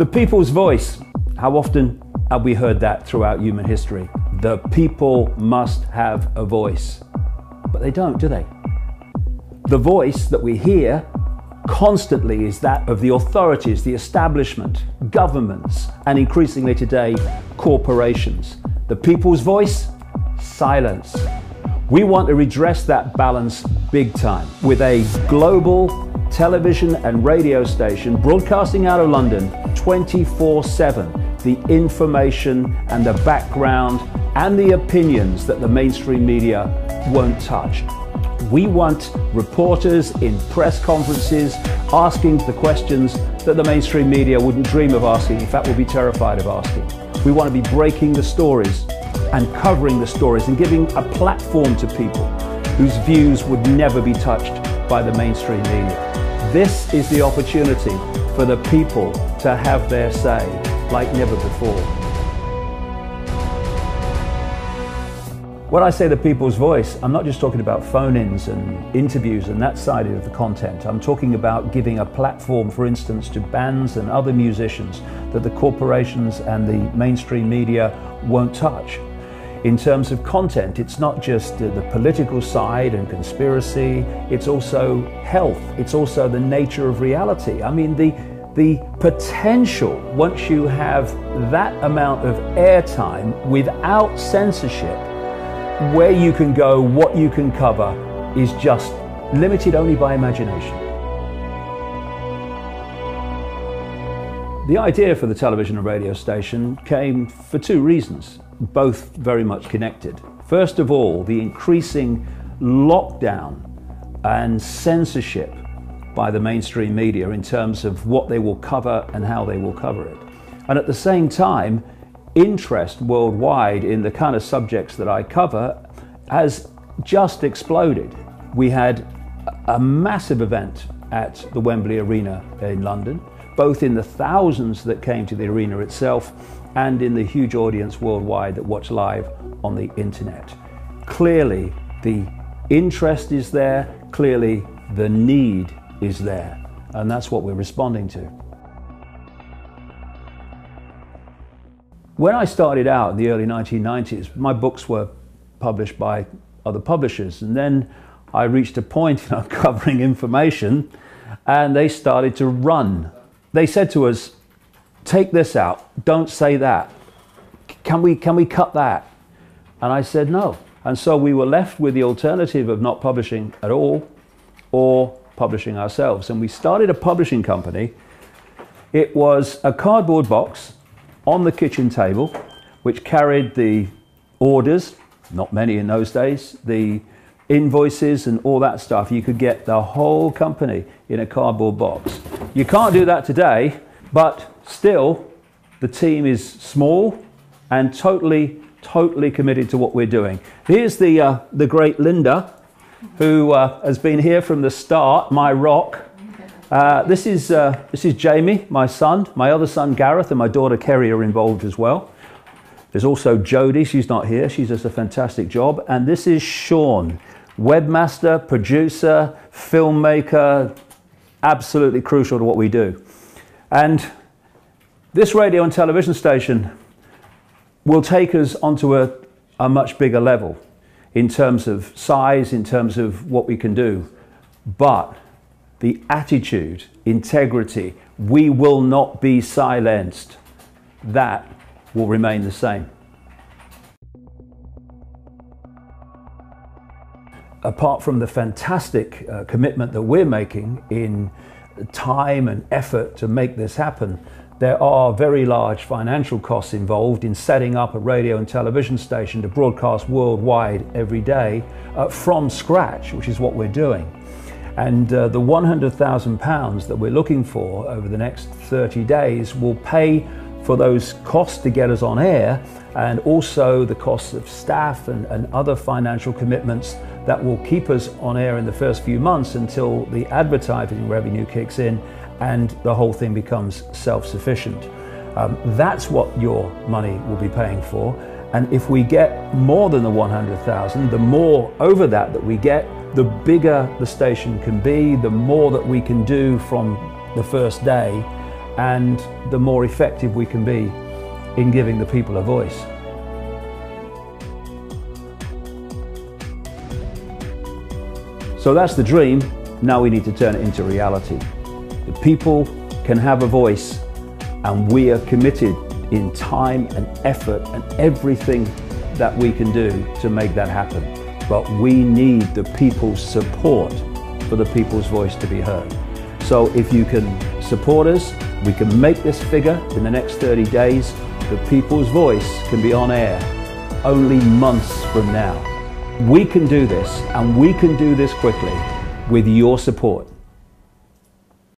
The people's voice. How often have we heard that throughout human history? The people must have a voice. But they don't, do they? The voice that we hear constantly is that of the authorities, the establishment, governments, and increasingly today, corporations. The people's voice, silence. We want to redress that balance big time with a global television and radio station broadcasting out of London 24/7. The information and the background and the opinions that the mainstream media won't touch. We want reporters in press conferences asking the questions that the mainstream media wouldn't dream of asking, in fact would be terrified of asking. We want to be breaking the stories and covering the stories and giving a platform to people whose views would never be touched by the mainstream media. This is the opportunity for the people to have their say like never before. When I say the people's voice, I'm not just talking about phone-ins and interviews and that side of the content. I'm talking about giving a platform, for instance, to bands and other musicians that the corporations and the mainstream media won't touch. In terms of content, it's not just the political side and conspiracy, it's also health, it's also the nature of reality. I mean, the potential, once you have that amount of airtime without censorship, where you can go, what you can cover, is just limited only by imagination. The idea for the television and radio station came for two reasons, both very much connected. First of all, the increasing lockdown and censorship by the mainstream media in terms of what they will cover and how they will cover it. And at the same time, interest worldwide in the kind of subjects that I cover has just exploded. We had a massive event at the Wembley Arena in London, both in the thousands that came to the arena itself and in the huge audience worldwide that watch live on the internet. Clearly, the interest is there, clearly the need is there, and that's what we're responding to. When I started out in the early 1990s, my books were published by other publishers, and then I reached a point covering information, and they started to run. They said to us, take this out, don't say that. Can we cut that? And I said no. And so we were left with the alternative of not publishing at all or publishing ourselves. And we started a publishing company. It was a cardboard box on the kitchen table, which carried the orders, not many in those days, the invoices and all that stuff. You could get the whole company in a cardboard box. You can't do that today, but still the team is small and totally committed to what we're doing. Here's the great Linda, who has been here from the start, my rock. This is Jamie, my son. My other son Gareth and my daughter Kerry are involved as well. There's also Jodie, she's not here, she does a fantastic job. And this is Sean, webmaster, producer, filmmaker, absolutely crucial to what we do. And this radio and television station will take us onto a much bigger level in terms of size, in terms of what we can do. But the attitude, integrity, we will not be silenced, that will remain the same. Apart from the fantastic commitment that we're making in time and effort to make this happen, there are very large financial costs involved in setting up a radio and television station to broadcast worldwide every day from scratch, which is what we're doing. And the £100,000 that we're looking for over the next 30 days will pay for those costs to get us on air, and also the costs of staff and other financial commitments that will keep us on air in the first few months until the advertising revenue kicks in and the whole thing becomes self-sufficient. That's what your money will be paying for. And if we get more than the 100,000, the more over that we get, the bigger the station can be, the more that we can do from the first day. and the more effective we can be in giving the people a voice. So that's the dream. Now we need to turn it into reality. The people can have a voice, and we are committed in time and effort and everything that we can do to make that happen. But we need the people's support for the people's voice to be heard. So if you can support us, we can make this figure in the next 30 days. The people's voice can be on air only months from now. We can do this, and we can do this quickly with your support.